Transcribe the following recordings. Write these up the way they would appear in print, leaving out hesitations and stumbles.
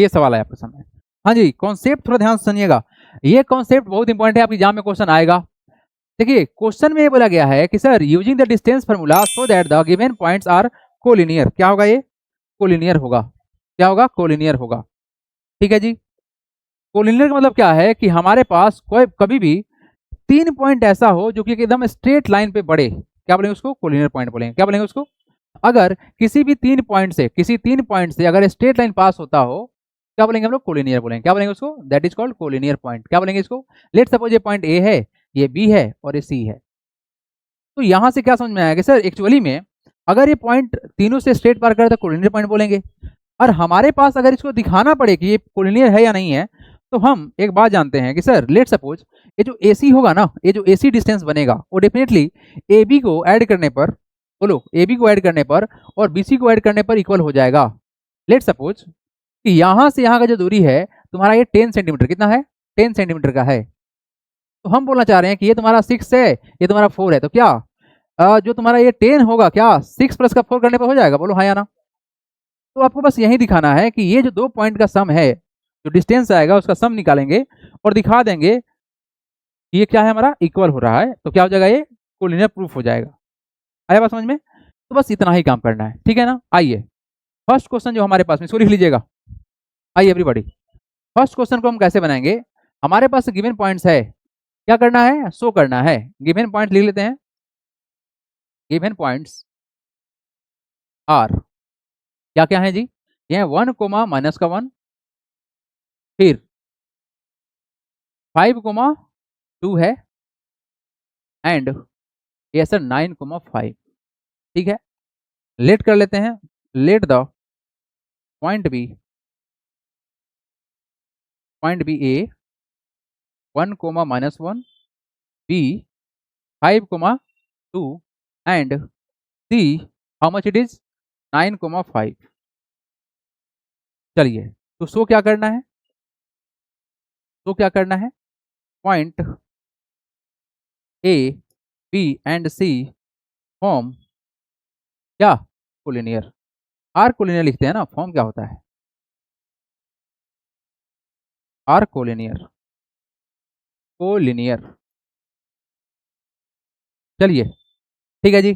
ये सवाल है आपके सामने। हाँ जी, कॉन्सेप्ट थोड़ा ध्यान से सुनिएगा, ये कॉन्सेप्ट बहुत इंपॉर्टेंट है, आपके एग्जाम में क्वेश्चन आएगा। देखिए क्वेश्चन में ये बोला गया है कि sir using the distance formula so that the given points are collinear. क्या होगा ये? कोलिनियर होगा। क्या होगा? कोलिनियर होगा। ठीक है जी। कोलिनियर का मतलब क्या है कि हमारे पास कोई कभी भी 3 पॉइंट ऐसा हो जो कि एकदम स्ट्रेट लाइन पे बढ़े, क्या बोलेंगे उसको? कोलिनियर पॉइंट बोलेंगे। क्या बोलेंगे उसको? अगर किसी भी 3 पॉइंट से अगर स्ट्रेट लाइन पास होता हो, क्या बोलेंगे हम लोग? कोलिनियर बोलेंगे। क्या बोलेंगे उसको? That is called collinear point. क्या बोलेंगे इसको? लेट सपोज ये पॉइंट ए है, ये बी है और ये सी है। तो यहां से क्या समझ में आया कि सर एक्चुअली में अगर ये पॉइंट तीनों से स्ट्रेट पार करे तो कोलिनियर पॉइंट बोलेंगे। और हमारे पास अगर इसको दिखाना पड़े कि ये कोलिनियर है या नहीं है, तो हम एक बात जानते हैं कि सर लेट सपोज ये जो AC होगा ना, ये जो AC डिस्टेंस बनेगा वो डेफिनेटली AB को ऐड करने पर, बोलो AB को ऐड करने पर और BC को ऐड करने पर इक्वल हो जाएगा। लेट सपोज कि यहां से यहां का जो दूरी है तुम्हारा ये 10 सेंटीमीटर, कितना है? 10 सेंटीमीटर का है। तो हम बोलना चाह रहे हैं कि ये तुम्हारा 6 है, ये तुम्हारा 4 है, तो क्या जो तुम्हारा ये 10 होगा, क्या 6 प्लस का 4 करने पर हो जाएगा? बोलो हाँ या ना। तो आपको बस यही दिखाना है कि ये जो 2 पॉइंट का सम है, जो डिस्टेंस आएगा उसका सम निकालेंगे और दिखा देंगे कि ये क्या है, हमारा इक्वल हो रहा है, तो क्या हो जाएगा? ये कोलिनियर प्रूफ हो जाएगा। आया बात समझ में? तो बस इतना ही काम करना है, ठीक है ना। आइए फर्स्ट क्वेश्चन जो हमारे पास में, इसको लिख लीजिएगा। आइए एवरीबॉडी, फर्स्ट क्वेश्चन को हम कैसे बनाएंगे? हमारे पास गिवन पॉइंट्स है, क्या करना है? शो करना है। गिवन पॉइंट लिख लेते हैं। गिवन पॉइंट्स आर क्या क्या है जी? ये 1 कोमा माइनस का 1, फिर 5 कोमा 2 है, एंड ये सर 9 कोमा 5। ठीक है, लेट कर लेते हैं। Let the point be A 1 comma minus 1, B 5 comma 2 and C how much it is 9 comma 5। चलिए, तो शो क्या करना है? शो क्या करना है? Point A B and C form क्या? कोलिनियर। आर कोलिनियर लिखते हैं ना, फॉर्म क्या होता है? Are collinear. कोलिनियर। चलिए ठीक है जी,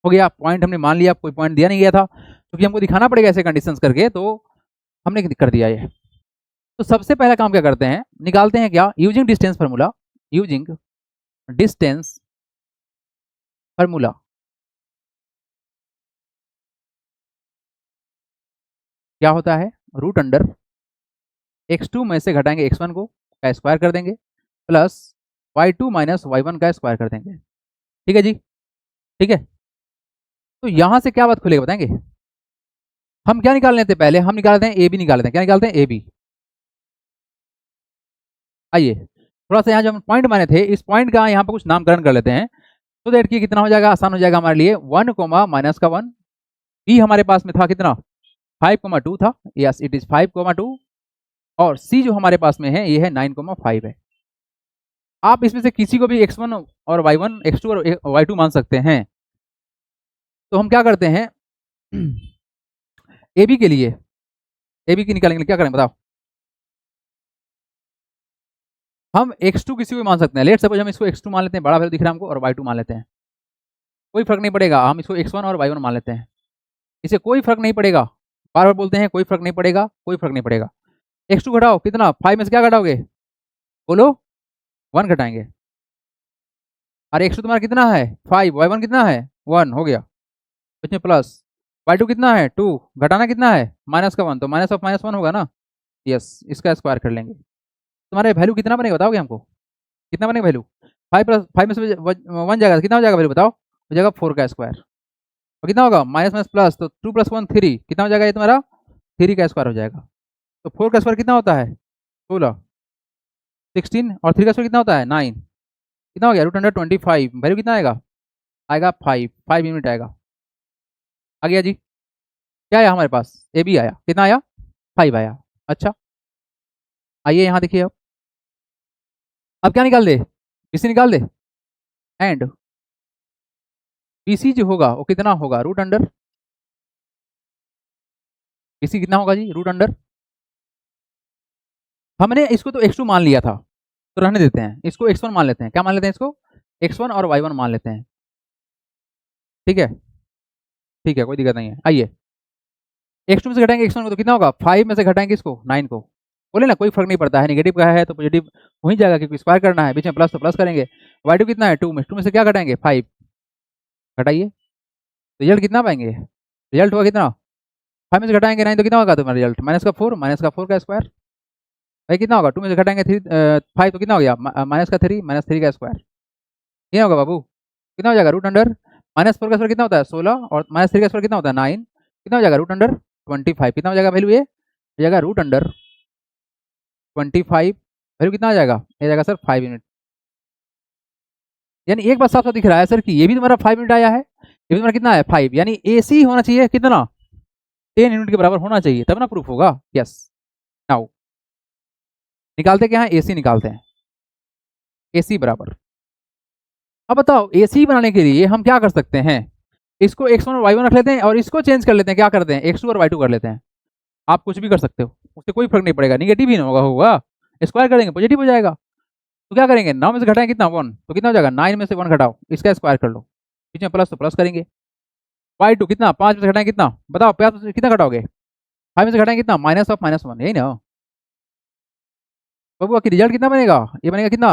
हो गया। पॉइंट हमने मान लिया, कोई पॉइंट दिया नहीं गया था क्योंकि हमको दिखाना पड़ेगा ऐसे कंडीशंस करके, तो हमने कर दिया ये। तो सबसे पहला काम क्या करते हैं, निकालते हैं क्या? Using distance formula. Using distance formula. क्या होता है? रूट अंडर x2 में से घटाएंगे x1 को, का स्क्वायर कर देंगे, प्लस y2 माइनस y1 का स्क्वायर कर देंगे। ठीक है जी, ठीक है। तो यहां से क्या बात खुलेगा बताएंगे? हम क्या निकाल लेते हैं? पहले हम निकालते हैं ए बी, निकालते हैं। क्या निकालते हैं? A B. आइए थोड़ा सा यहाँ जो हम पॉइंट माने थे, इस पॉइंट का यहाँ पर कुछ नामकरण कर लेते हैं, तो दैट कि कितना हो जाएगा, आसान हो जाएगा हमारे लिए। 1 कोमा माइनस का 1, बी हमारे पास में था कितना? 5 कोमा 2 था, यस इट इज 5 कोमा 2, और सी जो हमारे पास में है ये है 9 कोमा 5 है। आप इसमें से किसी को भी x1 और y1, x2 और y2 मान सकते हैं। तो हम क्या करते हैं ए बी के लिए, ए बी की निकालेंगे, क्या करें बताओ? हम x2 किसी को भी मान सकते हैं। लेट सपोज हम इसको x2 मान लेते हैं, बड़ा वैल्यू दिख रहा है हमको, और y2 मान लेते हैं, कोई फर्क नहीं पड़ेगा। हम इसको x1 और y1 मान लेते हैं, इसे कोई फर्क नहीं पड़ेगा। बार बार बोलते हैं कोई फर्क नहीं पड़ेगा, कोई फर्क नहीं पड़ेगा। x2 घटाओ, कितना? 5 में से क्या घटाओगे? बोलो 1 घटाएंगे। और x2 तुम्हारा कितना है? 5, y1 कितना है? 1 हो गया, इसमें प्लस y2 कितना है? 2, घटाना कितना है? माइनस का 1, तो माइनस ऑफ माइनस 1 होगा ना, यस इसका स्क्वायर कर लेंगे। तुम्हारे वैल्यू कितना बनेगा बताओगे हमको? कितना बनेगा वैल्यू? 5 प्लस 5 में से 1 जाएगा, कितना हो जाएगा वैल्यू बताओ? हो जाएगा 4 का स्क्वायर, और कितना होगा? माइनस माइनस प्लस, तो 2 प्लस 1 3, कितना हो जाएगा ये तुम्हारा? 3 का स्क्वायर हो जाएगा। तो 4 का स्क्वायर कितना होता है? 16, 16, और 3 का स्क्वायर कितना होता है? 9, कितना हो गया? √125। वैल्यू कितना आएगा? आएगा 5 यूनिट आएगा। आ गया जी। क्या आया हमारे पास? ए बी आया, कितना आया? 5 आया। अच्छा, आइए यहाँ देखिए। अब क्या निकाल दे? बीसी निकाल दे। एंड बीसी जो होगा वो कितना होगा? रूट अंडर, बीसी कितना होगा जी? रूट अंडर हमने इसको तो x2 मान लिया था, तो रहने देते हैं, इसको x1 मान लेते हैं। क्या मान लेते हैं इसको? x1 और y1 मान लेते हैं। ठीक है, ठीक है, कोई दिक्कत नहीं है। आइए, x2 में से घटाएंगे x1 को तो कितना होगा? 5 में से घटाएंगे इसको 9 को। बोले ना कोई फर्क नहीं पड़ता है, नेगेटिव का है तो पॉजिटिव हो ही जाएगा, क्योंकि स्क्वायर करना है, बीच में प्लस तो प्लस करेंगे। y2 कितना है? 2 में से क्या घटाएंगे? 5। घटाइए, रिजल्ट कितना पाएंगे? रिजल्ट हुआ कितना? 5 में से घटाएंगे 9 तो कितना होगा तुम्हारा रिजल्ट? -4, -4 का स्क्वायर। भाई कितना होगा? 2 में से घटाएंगे 5 तो कितना हो गया? -3, -3 का स्क्वायर। कितना होगा बाबू? कितना हो जाएगा? रूट अंडर -4 का स्क्वायर कितना होता है? 16, और -3 का स्क्वायर कितना होता है? 9। कितना हो जाएगा? Root under 25। कितना हो जाएगा वैल्यू? ये हो जाएगा रूट अंडर 25। वैल्यू कितना आ जाएगा? ये जाएगा सर 5 यूनिट। यानी एक बात साफ साफ दिख रहा है सर कि ये भी तुम्हारा 5 यूनिट आया है, ये भी तुम्हारा कितना है? 5। यानी AC होना चाहिए कितना? 10 यूनिट के बराबर होना चाहिए, तब ना प्रूफ होगा। यस, नाउ निकालते क्या है? AC निकालते हैं। AC बराबर, अब बताओ AC बनाने के लिए हम क्या कर सकते हैं? इसको x1 और y1 रख लेते हैं, और इसको चेंज कर लेते हैं। क्या करते हैं? x2 और y2 कर लेते हैं। आप कुछ भी कर सकते हो, उससे कोई फर्क नहीं पड़ेगा, निगेटिव ही होगा, स्क्वायर करेंगे पॉजिटिव हो जाएगा। तो क्या करेंगे? 9 में से घटाएं कितना? 1, तो कितना हो जाएगा? 9 में से 1 घटाओ, इसका स्क्वायर कर लो, बीच में प्लस तो प्लस करेंगे। y2 कितना? 5 में से घटाएं कितना? बताओ, 5 में से कितना घटाओगे? 5 में से घटाएं कितना? -1, यही ना बाबू? की रिजल्ट कितना बनेगा? ये बनेगा कितना?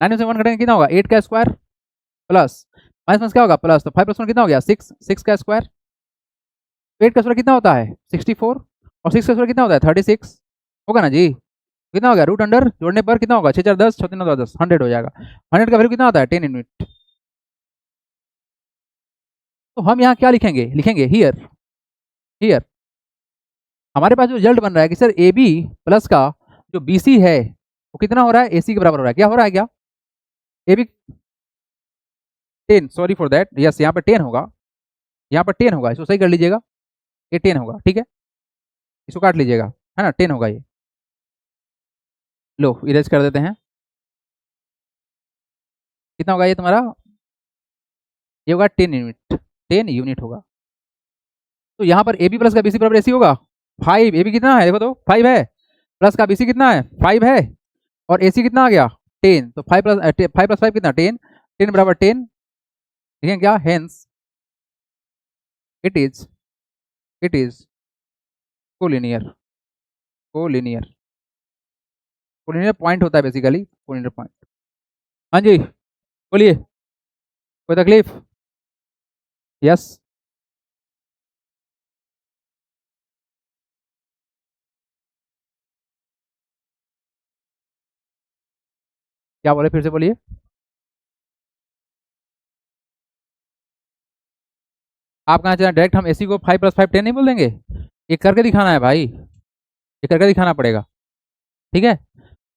9 में से 1 घटाएंगे कितना होगा? 8 का स्क्वायर प्लस माइनस क्या होगा? प्लस, तो 5 + 1 कितना हो गया? 6 का स्क्वायर। 8 का स्क्वायर कितना होता है? 64, और 6 का स्क्वायर कितना होता है? 36 होगा ना जी। कितना हो गया? रूट अंडर जोड़ने पर कितना होगा? 6 4 10, 6 3 9 10, 100 हो जाएगा। 100 का वैल्यू कितना होता है? 10 यूनिट। तो हम यहाँ क्या लिखेंगे? लिखेंगे हियर, हियर हमारे पास जो रिजल्ट बन रहा है कि सर AB प्लस का जो BC है वो कितना हो रहा है? AC के बराबर हो रहा है। क्या हो रहा है? क्या AB 10, sorry for that, yes यहाँ पर 10 होगा, यहाँ पर 10 होगा, इसको सही कर लीजिएगा, ये 10 होगा। ठीक है, इसको काट लीजिएगा, है ना, 10 होगा ये। लो इरेज कर देते हैं। कितना होगा ये तुम्हारा? ये होगा 10 यूनिट, 10 यूनिट होगा। तो यहाँ पर AB प्लस का BC बराबर AC होगा 5। AB कितना है? देखो तो 5 है, प्लस का BC कितना है? 5 है, और AC कितना आ गया? 10। तो 5 + 5 कितना? 10। 10 बराबर 10, ठीक क्या? Hence it is collinear, collinear, collinear point होता है बेसिकली, कोलिनियर पॉइंट। हाँ जी बोलिए, कोई तकलीफ? यस, क्या बोले? फिर से बोलिए। आप कहाँ चाहें डायरेक्ट हम AC को 5 + 5 10 नहीं बोल देंगे? ये करके दिखाना है भाई, ये करके दिखाना पड़ेगा। ठीक है,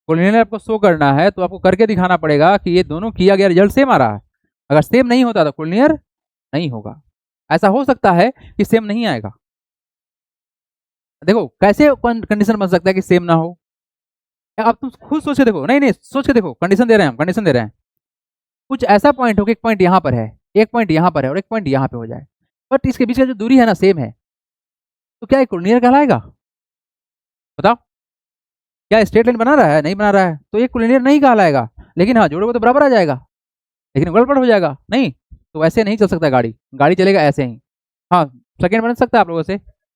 कोलिनियर आपको शो करना है तो आपको करके दिखाना पड़ेगा कि ये दोनों किया गया रिजल्ट सेम आ रहा है। अगर सेम नहीं होता तो कोलिनियर नहीं होगा। ऐसा हो सकता है कि सेम नहीं आएगा। देखो कैसे कंडीशन बन सकता है कि सेम ना हो? अब तुम खुद सोच के देखो, नहीं नहीं सोच के देखो, कंडीशन दे रहे हैं हम, कंडीशन दे रहे हैं। कुछ ऐसा पॉइंट हो कि एक पॉइंट यहाँ पर है, एक पॉइंट यहाँ पर है, और एक पॉइंट यहाँ पे हो जाए, बट इसके बीच का जो दूरी है ना सेम है, तो क्या एक कोलिनियर कहलाएगा? बताओ, क्या स्ट्रेट लाइन बना रहा है? नहीं बना रहा है, तो एक कोलिनियर नहीं कहलाएगा। लेकिन हाँ जोड़ोगे तो बराबर आ जाएगा, लेकिन गड़बड़ हो जाएगा नहीं। तो ऐसे नहीं चल सकता गाड़ी, गाड़ी चलेगा ऐसे ही। हाँ, सेकंड बन सकता है आप लोगों से।